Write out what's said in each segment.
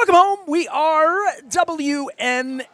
Welcome home. We are WNST,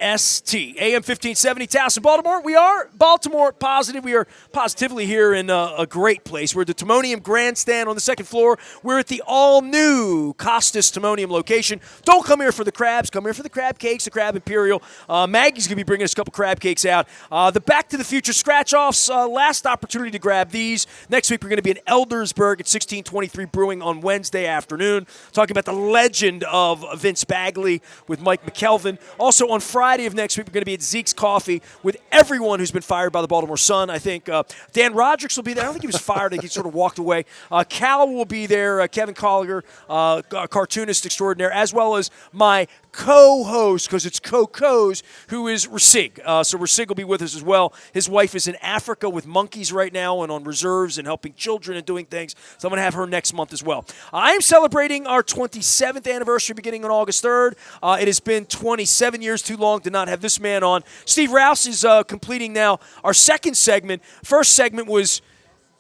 AM 1570, Towson, Baltimore. We are Baltimore positive. We are positively here in a great place. We're at the Timonium Grandstand on the second floor. We're at the all-new Costas Timonium location. Don't come here for the crabs. Come here for the crab cakes, the Crab Imperial. Maggie's going to be bringing us a couple crab cakes out. The Back to the Future scratch-offs, last opportunity to grab these. Next week, we're going to be in Eldersburg at 1623 Brewing on Wednesday afternoon, talking about the legend of Vince Bagley with Mike McKelvin. Also on Friday of next week, we're going to be at Zeke's Coffee with everyone who's been fired by the Baltimore Sun. I think Dan Roderick's will be there. I don't think he was fired. I think he sort of walked away. Cal will be there, Kevin Collier, cartoonist extraordinaire, as well as my co-host, because it's co-co's, who is Rasig. So Rasig will be with us as well. His wife is in Africa with monkeys right now and on reserves and helping children and doing things. So I'm going to have her next month as well. I am celebrating our 27th anniversary beginning on August 3rd. It has been 27 years too long to not have this man on. Steve Rouse is completing now our second segment. First segment was,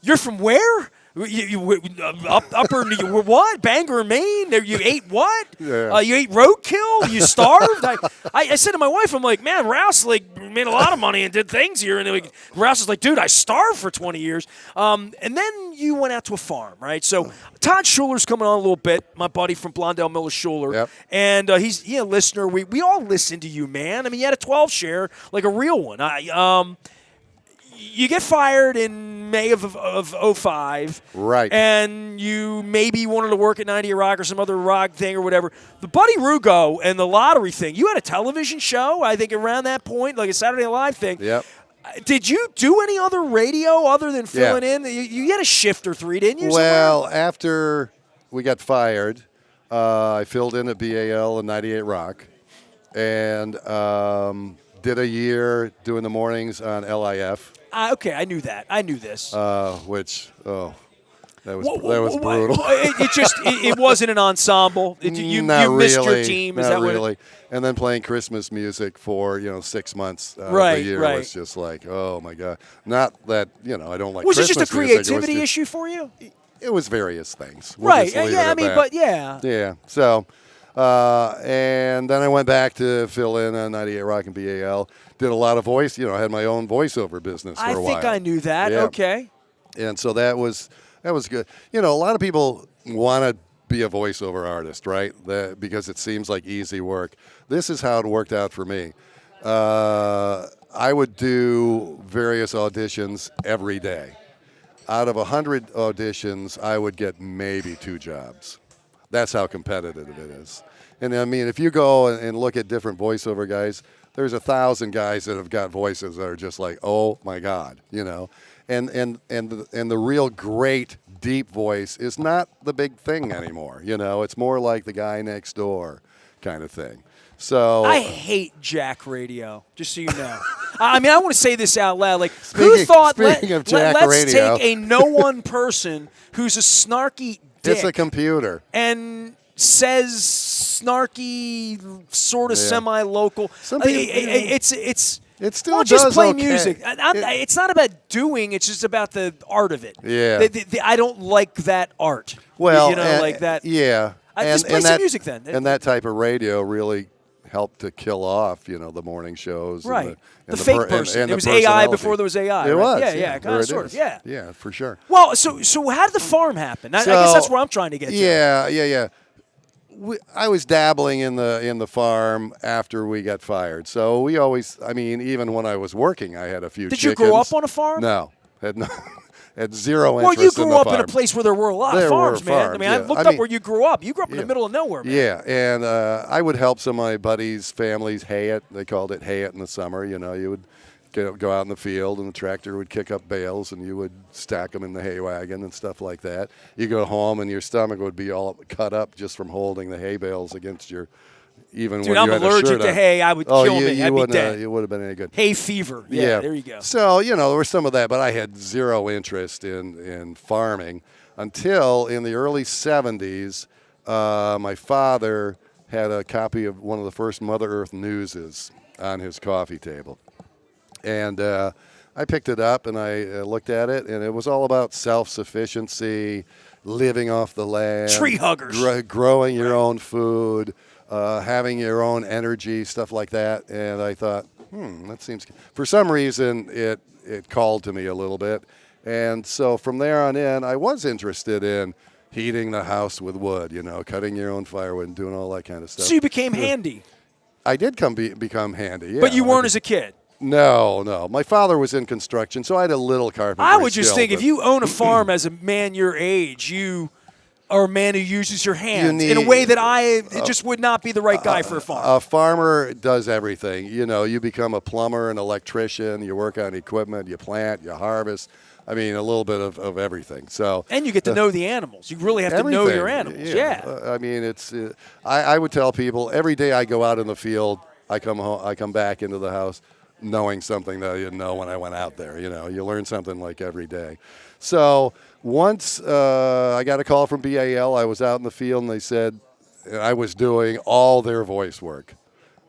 you're from where? Upper New York, what? Bangor, Maine? You ate what? Yeah. You ate roadkill? You starved? I said to my wife, I'm like, man, Rouse made a lot of money and did things here. And Rouse is like, dude, I starved for 20 years. And then you went out to a farm, right? So Todd Schuler's coming on a little bit, my buddy from Blondell Miller Schuler. Yep. And he's a listener. We all listen to you, man. I mean, you had a 12 share, like a real one. You get fired in May of 05. Right. And you maybe wanted to work at 98 Rock or some other rock thing or whatever. The Buddy Rugo and the lottery thing, you had a television show, I think, around that point, like a Saturday Night Live thing. Yep. Did you do any other radio other than filling in? You had a shift or three, didn't you? Well, somewhere? after we got fired, I filled in at BAL and 98 Rock and did a year doing the mornings on LIF. Okay, I knew that. I knew this. That was brutal. It wasn't an ensemble. You missed your team. Is not that really. And then playing Christmas music for 6 months of right, the year right. was just like, oh my god. Not that I don't like. Was Christmas it just a music. creativity issue for you? It was various things. Right. Yeah. Yeah. So, and then I went back to fill in on 98 Rock and BAL. Did a lot of voice. I had my own voiceover business for a while. I think I knew that. Yeah. Okay. And so that was good. A lot of people want to be a voiceover artist, right? Because it seems like easy work. This is how it worked out for me. I would do various auditions every day. Out of 100 auditions, I would get maybe 2 jobs. That's how competitive it is. And I mean, if you go and look at different voiceover guys, there's 1,000 guys that have got voices that are just like, oh my God, and the real great deep voice is not the big thing anymore. It's more like the guy next door kind of thing. So I hate Jack Radio, just so you know. I mean, I want to say this out loud. Like, speaking let's radio. take a no one person who's a snarky dick. It's a computer. And says snarky, sort of semi-local. It still just does play okay. music. It's not about doing. It's just about the art of it. Yeah. I don't like that art. Well, like that. Yeah. Just play some music then. And that type of radio really helped to kill off, the morning shows. Right. And the fake person. And it was the AI before there was AI. It right? was. Yeah, kind of, sort of. Yeah. Yeah, for sure. Well, so how did the farm happen? I guess that's where I'm trying to get to. Yeah. I was dabbling in the farm after we got fired. So we always, even when I was working, I had a few chickens. Did you grow up on a farm? No. Had zero interest in the farm. Well, you grew up in a place where there were a lot of farms, man. I mean, I looked up where you grew up. You grew up in the middle of nowhere, man. Yeah, and I would help some of my buddies' families hay it. They called it hay it in the summer. You would go out in the field, and the tractor would kick up bales, and you would stack them in the hay wagon and stuff like that. You go home, and your stomach would be all cut up just from holding the hay bales against your. Even Dude, when I'm you had allergic a shirt to on. hay. I would kill me. I'd be dead. You would have been any good. Hay fever. Yeah, there you go. So, there was some of that, but I had zero interest in farming until in the early 70s, my father had a copy of one of the first Mother Earth Newses on his coffee table. And I picked it up and I looked at it, and it was all about self-sufficiency, living off the land. Tree huggers. Growing your own food. having your own energy, stuff like that. And I thought, that seems. For some reason, it called to me a little bit, and so from there on in, I was interested in heating the house with wood. Cutting your own firewood and doing all that kind of stuff. So you became handy. I did become handy. Yeah, but you weren't as a kid. No. My father was in construction, so I had a little carpentry. I would just skill, think if you own a farm as a man your age, you are a man who uses your hands in a way that it just would not be the right guy for a farm. A farmer does everything. You become a plumber, an electrician, you work on equipment, you plant, you harvest. I mean, a little bit of everything. So and you get to know the animals. You really have to know your animals. Yeah. I mean, it's. I would tell people every day I go out in the field, I come home, I come back into the house, knowing something that I didn't know when I went out there. You learn something like every day. So once I got a call from BAL, I was out in the field, and they said I was doing all their voice work,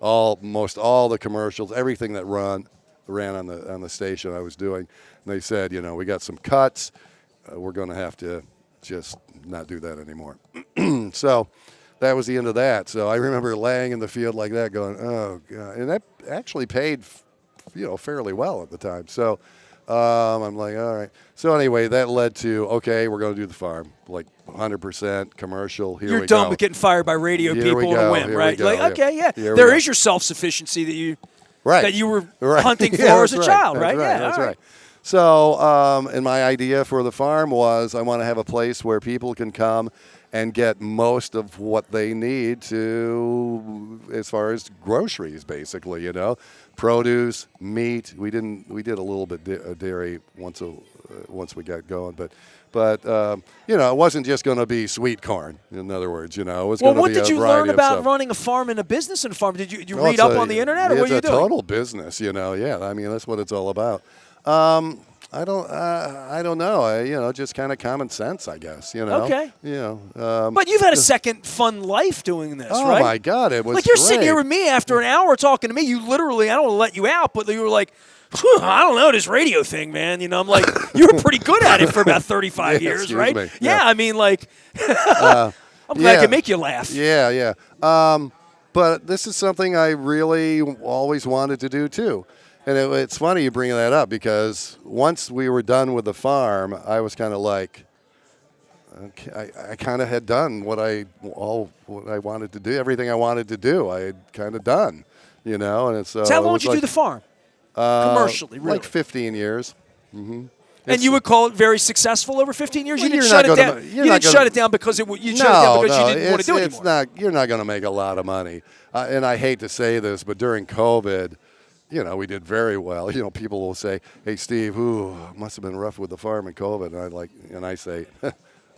almost all the commercials, everything that ran on the station I was doing. And they said, we got some cuts. We're going to have to just not do that anymore. So that was the end of that. So I remember laying in the field like that going, oh, God. And that actually paid, fairly well at the time. So I'm like, all right. So anyway, that led to, okay, we're going to do the farm, like 100% commercial. Here we go. You're done with getting fired by radio people on a whim, right? Like, okay, yeah. There is your self-sufficiency that you were hunting for as a child, right? That's right. So, and my idea for the farm was I want to have a place where people can come and get most of what they need to, as far as groceries, basically, produce, meat. We did a little bit of dairy once we got going, but it wasn't just going to be sweet corn. In other words, it was going to be a variety of stuff. Well, what did you learn about running a farm and a business in a farm? Did you read up on the internet, or what are you doing? It's a total business, Yeah, I mean, that's what it's all about. I don't know. Just kind of common sense, I guess. Okay. But you've had a second fun life doing this, right? Oh my God, it was like you're great. sitting here with me after an hour talking to me. You literally, I don't want to let you out, but you were like, I don't know, this radio thing, man. I'm like, you were pretty good at it for about 35 years, right? Me. Yeah, I mean, like, I'm glad I can make you laugh. Yeah. But this is something I really always wanted to do too. And it's funny you bring that up, because once we were done with the farm, I was kind of like, okay, I kind of had done what I wanted to do, everything I wanted to do. I had kind of done, And it's so how long did you do the farm commercially? Really? Like 15 years. Mm-hmm. And you would call it very successful over 15 years? Well, you didn't shut it down. You didn't shut it down because you shut it down because you didn't want to do it anymore. You're not going to make a lot of money. And I hate to say this, but during COVID, we did very well. People will say, "Hey, Steve, must have been rough with the farm and COVID." And I say,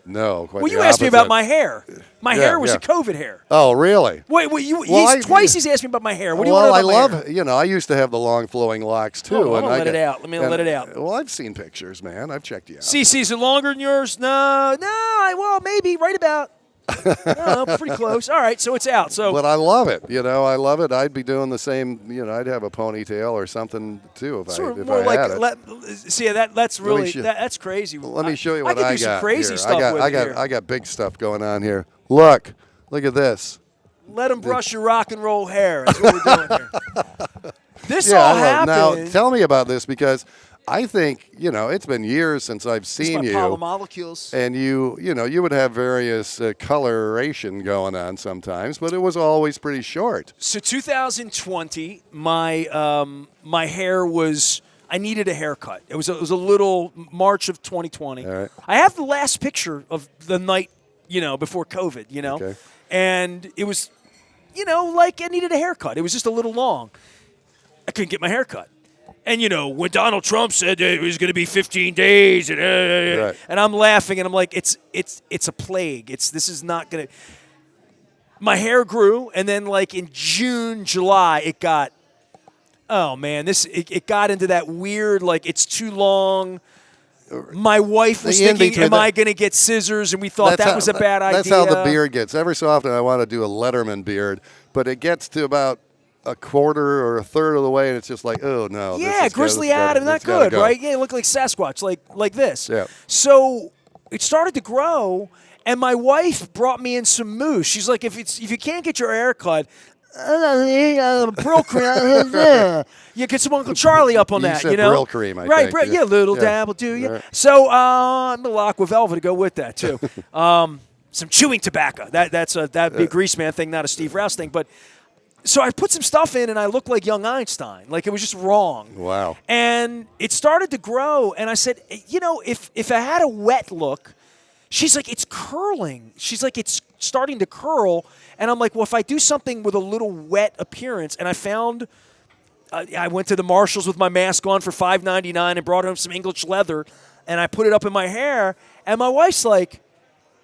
"No, quite Well, the you asked me opposite." about my hair. My hair was a COVID hair. Oh, really? Wait, twice he's asked me about my hair. What do you want to know about my hair? I used to have the long flowing locks too. Oh, let it out. Let me let it out. Well, I've seen pictures, man. I've checked you out. CC's are longer than yours? No, well, maybe right about. No, pretty close. All right, so it's out. But I love it. I love it. I'd be doing the same. I'd have a ponytail or something too if I had it. That's really that's crazy. Let me show you what I got. I could do some crazy here. stuff with it. I got big stuff going on here. Look at this. Let him brush your rock and roll hair. That's what we're doing here. This all happened. Now, tell me about this, because I think, it's been years since I've seen you. Polymolecules. And you would have various coloration going on sometimes, but it was always pretty short. So 2020, my hair was, I needed a haircut. It was a little March of 2020. All right. I have the last picture of the night, before COVID, Okay. And it was, like I needed a haircut. It was just a little long. I couldn't get my hair cut. And, when Donald Trump said it was going to be 15 days, and right. and I'm laughing, and I'm like, it's a plague. This is not going to. My hair grew, and then like in June, July, it got. Oh man, it got into that weird, like, it's too long. My wife was thinking, am I going to get scissors? And we thought that was a bad idea. That's how the beard gets. Every so often I want to do a Letterman beard, but it gets to about a quarter or a third of the way, and it's just like, oh no. Yeah, Grizzly Adam, not good, right? Yeah, you look like Sasquatch, like this. Yeah. So it started to grow, And my wife brought me in some mousse. She's like, if you can't get your hair cut, Brill cream. You get some Uncle Charlie up on You that, said you know? Brill cream, I right, think. yeah, little Yeah. dab will do you. Right. So I'm a Aqua Velva to go with that too. Some chewing tobacco. That'd be a Grease Man thing, not a Steve Rouse thing. But so I put some stuff in, and I looked like young Einstein. Like it was just wrong. Wow. And it started to grow, and I said, you know, if I had a wet look, she's like, it's curling. She's like, it's starting to curl. And I'm like, well, if I do something with a little wet appearance, and I found, I went to the Marshalls with my mask on for $5.99 and brought home some English leather, and I put it up in my hair, and my wife's like,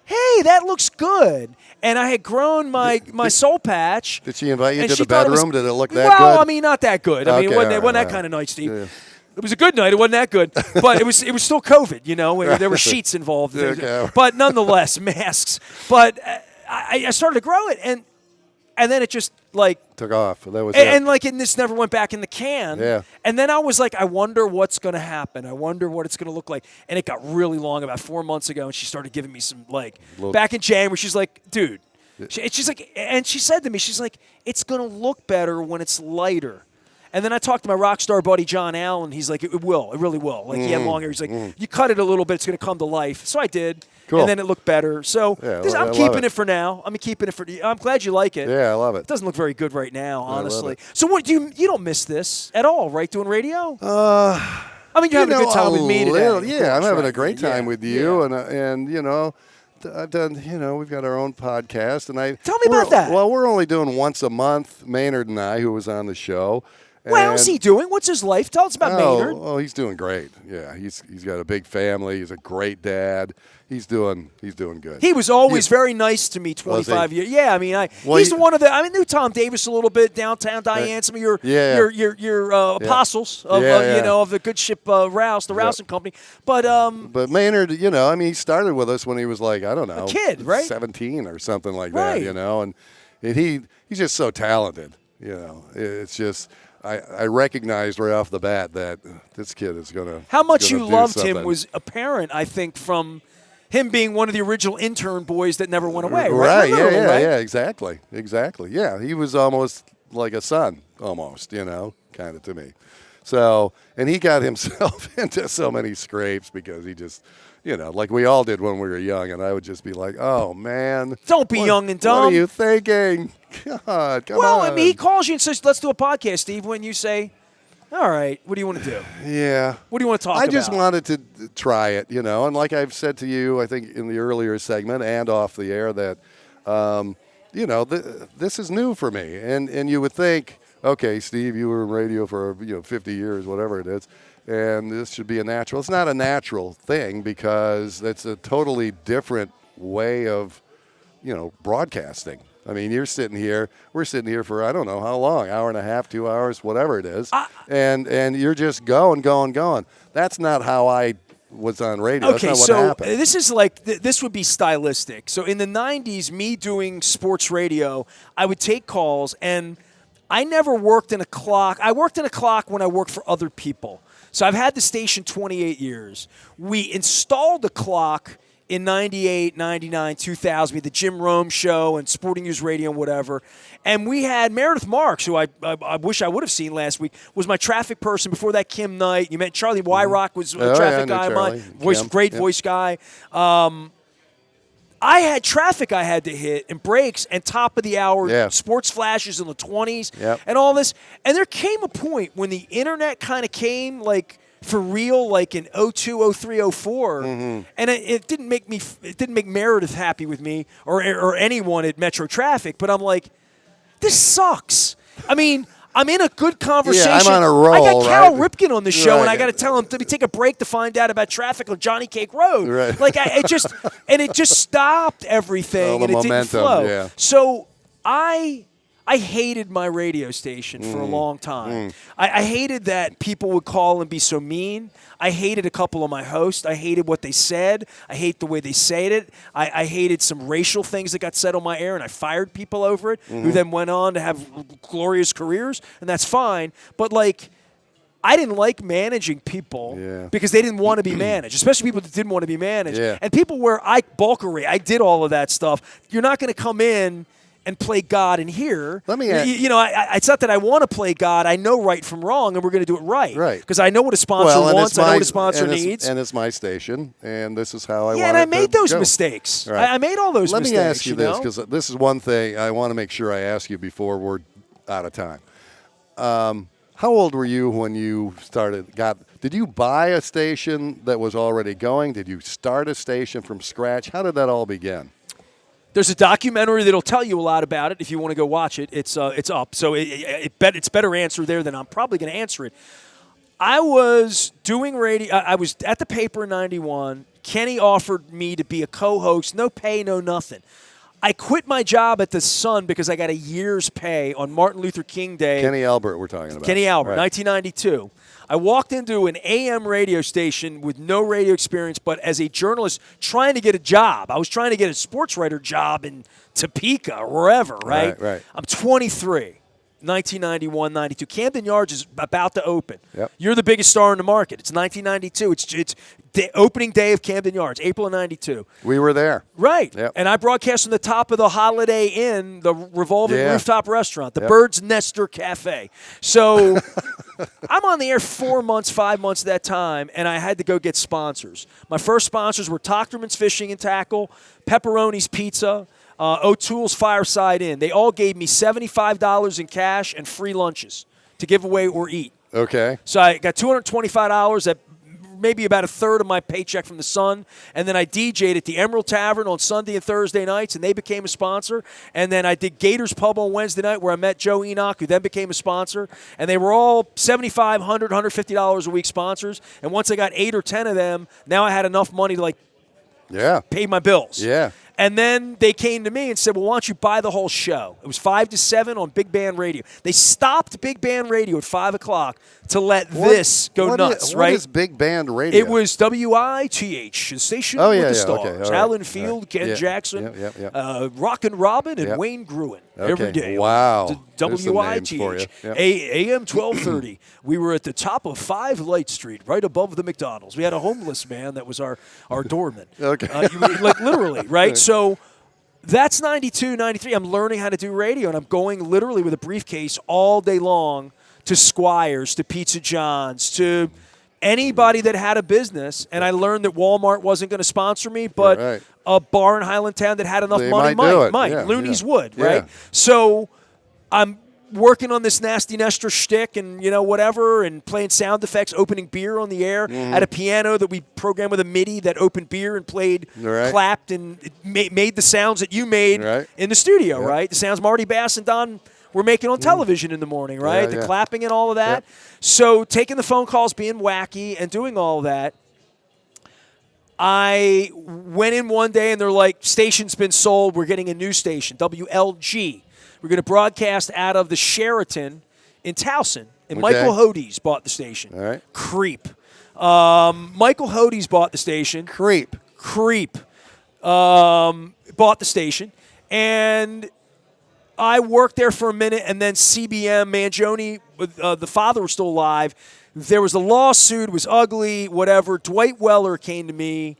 hey, that looks good. And I had grown my soul patch. Did she invite you and to she the thought bedroom? Did it look that good? Well, I mean, not that good. I mean, Okay, it wasn't, all right, that all right. kind of night, Steve. Yeah. It was a good night. It wasn't that good, but it was still COVID. You know, there were sheets involved. Okay. But nonetheless, masks. But I started to grow it, and then it just like Took off. That was and it. like and this never went back in the can. Yeah. And then I was like, I wonder what's going to happen. I wonder what it's going to look like. And it got really long about 4 months ago, and she started giving me some like back in January. She's like, dude, she's like, and she said to me, she's like, it's going to look better when it's lighter. And then I talked to my rock star buddy John Allen. He's like, it will. It really will. Like, he had long hair. He's like, you cut it a little bit, it's going to come to life. So I did. Cool. And then it looked better. So Yeah, I'm I love keeping it. it for now. I'm keeping it for. I'm glad you like it. Yeah, I love it. It doesn't look very good right now, love honestly. it. So what you don't miss this at all, right? Doing radio? I mean, you're having a good time with me today. little- of yeah, I'm course, having right? a great Yeah, time with you, yeah. and you know, I've done. You know, we've got our own podcast, and Tell me about that. Well, we're only doing once a month. Maynard and I, who was on the show. Well, how's he doing? What's his life? Tell us about Maynard. Oh, he's doing great. Yeah, he's got a big family. He's a great dad. He's doing good. He was always very nice to me 25 years. Yeah, I mean, he's one of the. I knew Tom Davis a little bit, Downtown Diane, some of your apostles of you know, of the good ship Rouse, the Rouse and Company. But Maynard, you know, I mean, he started with us when he was like, I don't know, a kid, right? 17 or something like Right. that, you know, and he's just so talented, you know. It's just I recognized right off the bat that this kid is gonna. How much you do loved something. him was apparent, I think, from him being one of the original intern boys that never went away. Right? Literally, right? Yeah, exactly. Yeah, he was almost like a son, almost, you know, kind of to me. So, and he got himself into so many scrapes because he just, you know, like we all did when we were young, and I would just be like, oh, man. Don't be young and dumb. What are you thinking? God, come on. Well, I mean, he calls you and says, let's do a podcast, Steve, when you say, all right, what do you want to do? Yeah. What do you want to talk about? I just wanted to try it, you know, and like I've said to you, I think in the earlier segment and off the air that, you know, this is new for me. And you would think, okay, Steve, you were in radio for, 50 years, whatever it is, and this should be a natural. It's not a natural thing because it's a totally different way of, broadcasting. I mean, we're sitting here for I don't know how long, hour and a half, 2 hours, whatever it is, and you're just going. That's not how I was on radio. Okay, That's not so what happened. this is like this would be stylistic. So in the '90s, me doing sports radio, I would take calls, and I never worked in a clock. I worked in a clock when I worked for other people. So I've had the station 28 years. We installed a clock in 98, 99, 2000, the Jim Rome show and Sporting News Radio and whatever. And we had Meredith Marks, who I wish I would have seen last week, was my traffic person. Before that, Kim Knight. You met Charlie Wyrock was a traffic guy of mine. Voice guy. I had traffic I had to hit and breaks and top of the hour sports flashes in the 20s and all this. And there came a point when the internet kind of came like for real, like in 02, 03, 04, and it didn't make Meredith happy with me or anyone at Metro Traffic. But I'm like, this sucks. I mean, I'm in a good conversation. Yeah, I'm on a roll. I got Cal right? Ripken on the show, right. and I got to tell him to take a break to find out about traffic on Johnny Cake Road. Right. Like it just stopped everything, All the and it didn't momentum, flow. yeah. So I hated my radio station for a long time. I hated that people would call and be so mean. I hated a couple of my hosts. I hated what they said. I hate the way they said it. I hated some racial things that got said on my air, and I fired people over it who then went on to have glorious careers, and that's fine. But, like, I didn't like managing people because they didn't want to be managed, especially people that didn't want to be managed. Yeah. And people where I I did all of that stuff. You're not going to come in and play God in here. Let me ask, it's not that I want to play God. I know right from wrong, and we're going to do it right. Right. Because I know what a sponsor wants. I know what a sponsor needs. And it's my station, and this is how I want it to Yeah, and I made those go. mistakes. Right. I made all those Let mistakes. me ask you this, because this is one thing I want to make sure I ask you before we're out of time. How old were you when you did you buy a station that was already going? Did you start a station from scratch? How did that all begin? There's a documentary that'll tell you a lot about it if you want to go watch it. It's up. So it's better answer there than I'm probably going to answer it. I was doing radio. I was at the paper in 91. Kenny offered me to be a co-host. No pay, no nothing. I quit my job at the Sun because I got a year's pay on Martin Luther King Day. Kenny Albert we're talking about. Kenny Albert, right. 1992. I walked into an AM radio station with no radio experience, but as a journalist trying to get a job. I was trying to get a sports writer job in Topeka or wherever, right? Right. I'm 23, 1991, 92. Camden Yards is about to open. Yep. You're the biggest star in the market. It's 1992. It's the opening day of Camden Yards, April of 92. We were there. Right. Yep. And I broadcast from the top of the Holiday Inn, the revolving rooftop restaurant, the Bird's Nestor Cafe. So I'm on the air 4 months, 5 months at that time, and I had to go get sponsors. My first sponsors were Tochterman's Fishing and Tackle, Pepperoni's Pizza, O'Toole's Fireside Inn. They all gave me $75 in cash and free lunches to give away or eat. Okay. So I got $225 at maybe about a third of my paycheck from the Sun, and then I DJ'd at the Emerald Tavern on Sunday and Thursday nights, and they became a sponsor. And then I did Gators Pub on Wednesday night, where I met Joe Enoch, who then became a sponsor. And they were all $75, $100, $150 a week sponsors. And once I got 8 or 10 of them, now I had enough money to pay my bills. Yeah. And then they came to me and said, well, why don't you buy the whole show? It was 5 to 7 on Big Band Radio. They stopped Big Band Radio at 5 o'clock to let this go nuts, right? What is Big Band Radio? It was WITH, the station with the stars. Okay, Alan Field, Ken Jackson, Rockin' Robin, and Wayne Gruen every day. Wow. WITH, AM 1230. We were at the top of 5 Light Street, right above the McDonald's. We had a homeless man that was our doorman. Okay. Literally, right? So that's 92, 93. I'm learning how to do radio, and I'm going literally with a briefcase all day long to Squires, to Pizza John's, to anybody that had a business. And I learned that Walmart wasn't going to sponsor me, but a bar in Highlandtown that had enough money might. Yeah, Looney's would, right? So I'm working on this nasty Nestor shtick and, whatever, and playing sound effects, opening beer on the air at a piano that we programmed with a MIDI that opened beer and played, clapped, and it made the sounds that you made in the studio, right? The sounds Marty Bass and Don were making on television in the morning, right? The clapping and all of that. So taking the phone calls, being wacky, and doing all of that, I went in one day and they're like, station's been sold. We're getting a new station, WLG. We're going to broadcast out of the Sheraton in Towson. And Michael Hodes bought the station. All right. Creep. Michael Hodes bought the station. Creep. Bought the station. And I worked there for a minute, and then CBM, Mangione, the father was still alive. There was a lawsuit. It was ugly, whatever. Dwight Weller came to me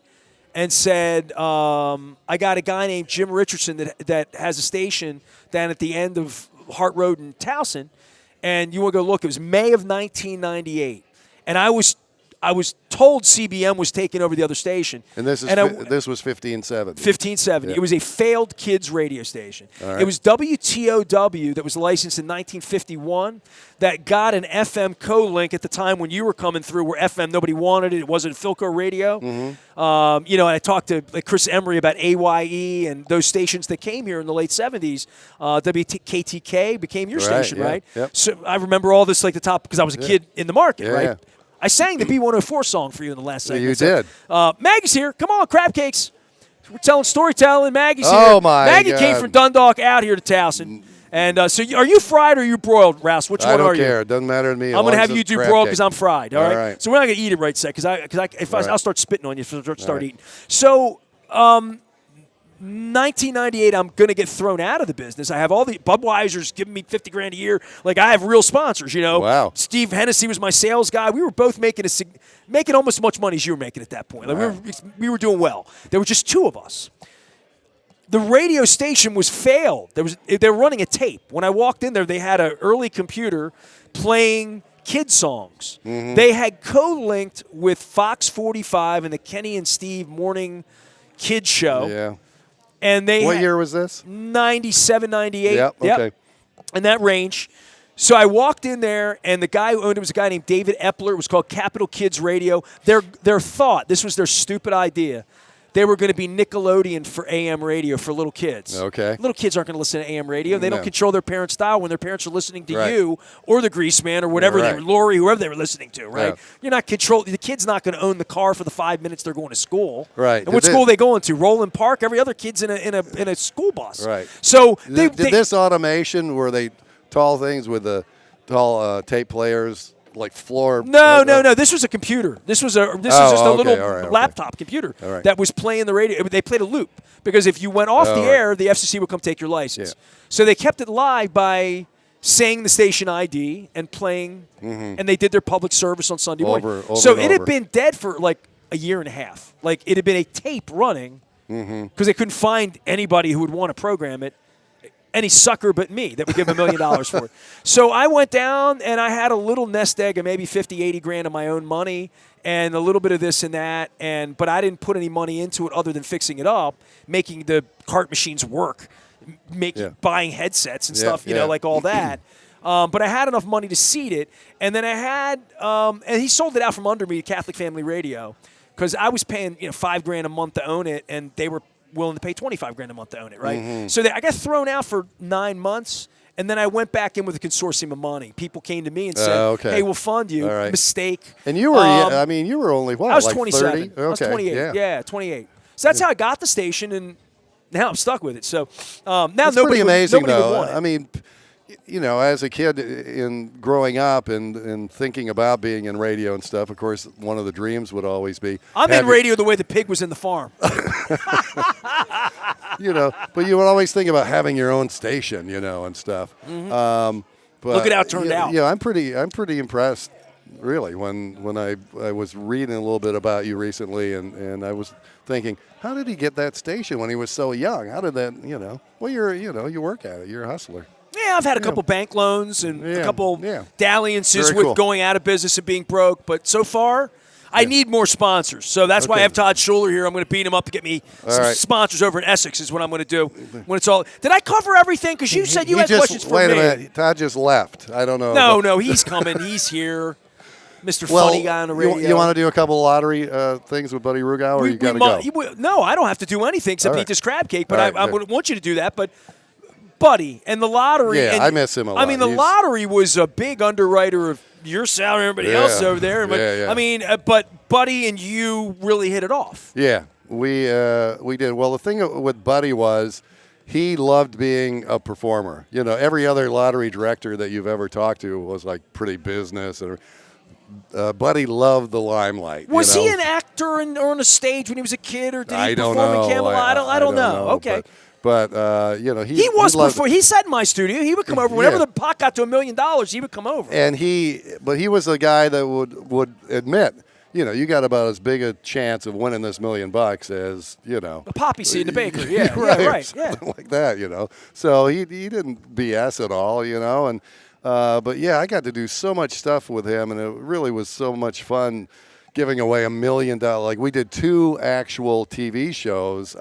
and said, I got a guy named Jim Richardson that has a station down at the end of Hart Road in Towson, and you want to go look. It was May of 1998, and I was told CBM was taking over the other station. And this was 1570. 1570. It was a failed kids radio station. Right. It was WTOW that was licensed in 1951 that got an FM co-link at the time when you were coming through, where FM, nobody wanted it. It wasn't Philco radio. And I talked to Chris Emery about AYE and those stations that came here in the late 70s. WKTK became your station, right? Yep. So I remember all this the top because I was a kid in the market, right? Yeah. I sang the B104 song for you in the last segment. You did. Maggie's here. Come on, crab cakes. We're telling storytelling. Maggie's here. Oh, my Maggie God. came from Dundalk out here to Towson. And so are you fried or are you broiled, Rouse? Which one are you? I don't care. It doesn't matter to me. I'm going to have you do broiled because I'm fried. All right? So we're not going to eat it right second because I'll start spitting on you if I start eating. So 1998, I'm going to get thrown out of the business. I have all the Budweiser's giving me $50,000 a year. Like, I have real sponsors, you know. Wow. Steve Hennessy was my sales guy. We were both making almost as much money as you were making at that point. Like, Wow. we were doing well. There were just two of us. The radio station was failed. They were running a tape. When I walked in there, they had an early computer playing kid songs. Mm-hmm. They had co-linked with Fox 45 and the Kenny and Steve morning kid show. Yeah. And What year was this? 97, 98. Yep, okay. In that range. So I walked in there, and the guy who owned it was a guy named David Epler. It was called Capital Kids Radio. Their thought, this was their stupid idea, they were going to be Nickelodeon for AM radio for little kids. Okay. Little kids aren't going to listen to AM radio. They No. don't control their parents' dial when their parents are listening to Right. you or the Greaseman or whatever Right. they were, Lori, whoever they were listening to, right? Yeah. You're not controlling. The kid's not going to own the car for the 5 minutes they're going to school. Right. And what Did school are they going to? Roland Park. Every other kid's in a school bus. Right. So Did this automation, were they tall things with the tall tape players, like floor? No. This was a computer. This was just a okay. little All right, okay. laptop computer All right. that was playing the radio. They played a loop because if you went off the right. air, the FCC would come take your license. Yeah. So they kept it live by saying the station ID and playing, and they did their public service on Sunday morning. Over So and it had over. been dead for like a year and a half. Like it had been a tape running because they couldn't find anybody who would want to program it. Any sucker but me that would give $1 million for it. So I went down and I had a little nest egg of maybe 50, 80 grand of my own money and a little bit of this and that. But I didn't put any money into it other than fixing it up, making the cart machines work, buying headsets and stuff, you know, like all that. But I had enough money to seed it. And then I had, and he sold it out from under me to Catholic Family Radio because I was paying $5 grand a month to own it, and they were willing to pay $25 grand a month to own it, right? So I got thrown out for 9 months, and then I went back in with a consortium of money. People came to me and said, okay. hey, we'll fund you. All right. Mistake. And you were, you were only, what, I was like 27. 30? Okay. I was 28. Yeah, 28. So that's how I got the station, and now I'm stuck with it. So now That's nobody pretty amazing, would though. want it. I mean, as a kid in growing up and thinking about being in radio and stuff, of course, one of the dreams would always be. I'm in radio the way the pig was in the farm. But you would always think about having your own station, and stuff. But Look at how it turned out. Yeah, I'm pretty impressed, really. When I was reading a little bit about you recently, and I was thinking, how did he get that station when he was so young? How did that, Well, you work at it. You're a hustler. Yeah, I've had a couple bank loans and a couple dalliances Very with cool. going out of business and being broke. But so far, I need more sponsors. So that's why I have Todd Schuler here. I'm going to beat him up to get me some right. sponsors over in Essex is what I'm going to do when it's all. Did I cover everything? Because you said you had questions for wait me. a minute. Todd just left. I don't know. No, he's coming. He's here. Mr. Well, Funny Guy on the radio. You want to do a couple of lottery things with Buddy Rugau, or you got to go? No, I don't have to do anything except All eat right. this crab cake, but All right, I good. would want you to do that. But Buddy and the lottery. Yeah, and, I miss him a lot. I mean, the lottery was a big underwriter of your salary and everybody else over there. But, Yeah. I mean, but Buddy and you really hit it off. Yeah, we did. Well, the thing with Buddy was he loved being a performer. Every other lottery director that you've ever talked to was like pretty business. And Buddy loved the limelight. Was he an actor or on a stage when he was a kid, or did he I don't perform know. in Camelot? I don't know. Okay. But He was loved before. He sat in my studio. He would come over whenever Yeah. the pot got to $1 million. He would come over. And he was the guy that would admit, you got about as big a chance of winning this $1 million as a poppy seed in the bakery. Yeah, right, yeah, right. Yeah. Something like that, So he didn't BS at all, and but yeah, I got to do so much stuff with him, and it really was so much fun giving away $1 million. Like we did 2 actual TV shows.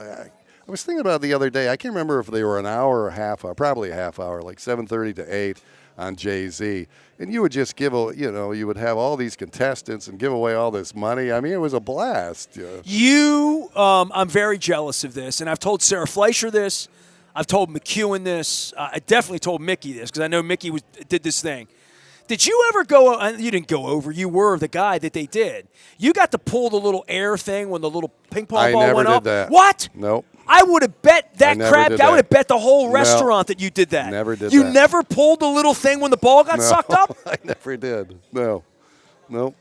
I was thinking about it the other day. I can't remember if they were an hour or a half hour, probably a half hour, like 7:30 to 8 on Jay-Z. And you would just you would have all these contestants and give away all this money. I mean, it was a blast. I'm very jealous of this, and I've told Sarah Fleischer this. I've told McEwen this. I definitely told Mickey this because I know Mickey did this thing. Did you ever go – you didn't go over. You were the guy that they did. You got to pull the little air thing when the little ping pong ball went up. I never did that. What? Nope. I would have bet that crap. I would have bet the whole No. restaurant that you did that. Never did you that. You never pulled the little thing when the ball got sucked up? I never did. No. Nope.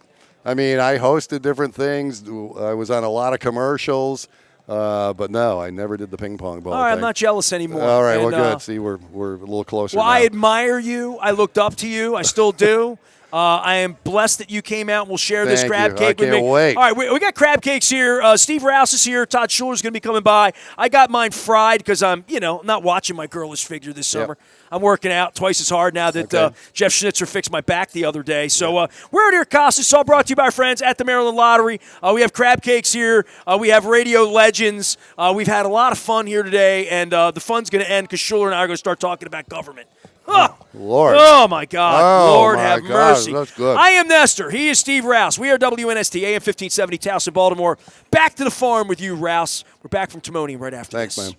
I mean, I hosted different things. I was on a lot of commercials. But no, I never did the ping pong ball. All right, thing. I'm not jealous anymore. All right, And, well, good. See, we're a little closer. Well, now. I admire you. I looked up to you. I still do. I am blessed that you came out and will share this Thank crab you. cake I with me. can't wait. All right, we got crab cakes here. Steve Rouse is here. Todd Schuler's going to be coming by. I got mine fried because I'm, not watching my girlish figure this summer. I'm working out twice as hard now that Jeff Schnitzer fixed my back the other day. So we're out here at Costas. It's all brought to you by our friends at the Maryland Lottery. We have crab cakes here. We have radio legends. We've had a lot of fun here today, and the fun's going to end because Schuler and I are going to start talking about government. Oh, Lord. Oh, my God. Oh, Lord my have God. mercy. That's good. I am Nestor. He is Steve Rouse. We are WNST, AM 1570, Towson, Baltimore. Back to the farm with you, Rouse. We're back from Timonium right after Thanks, this. man.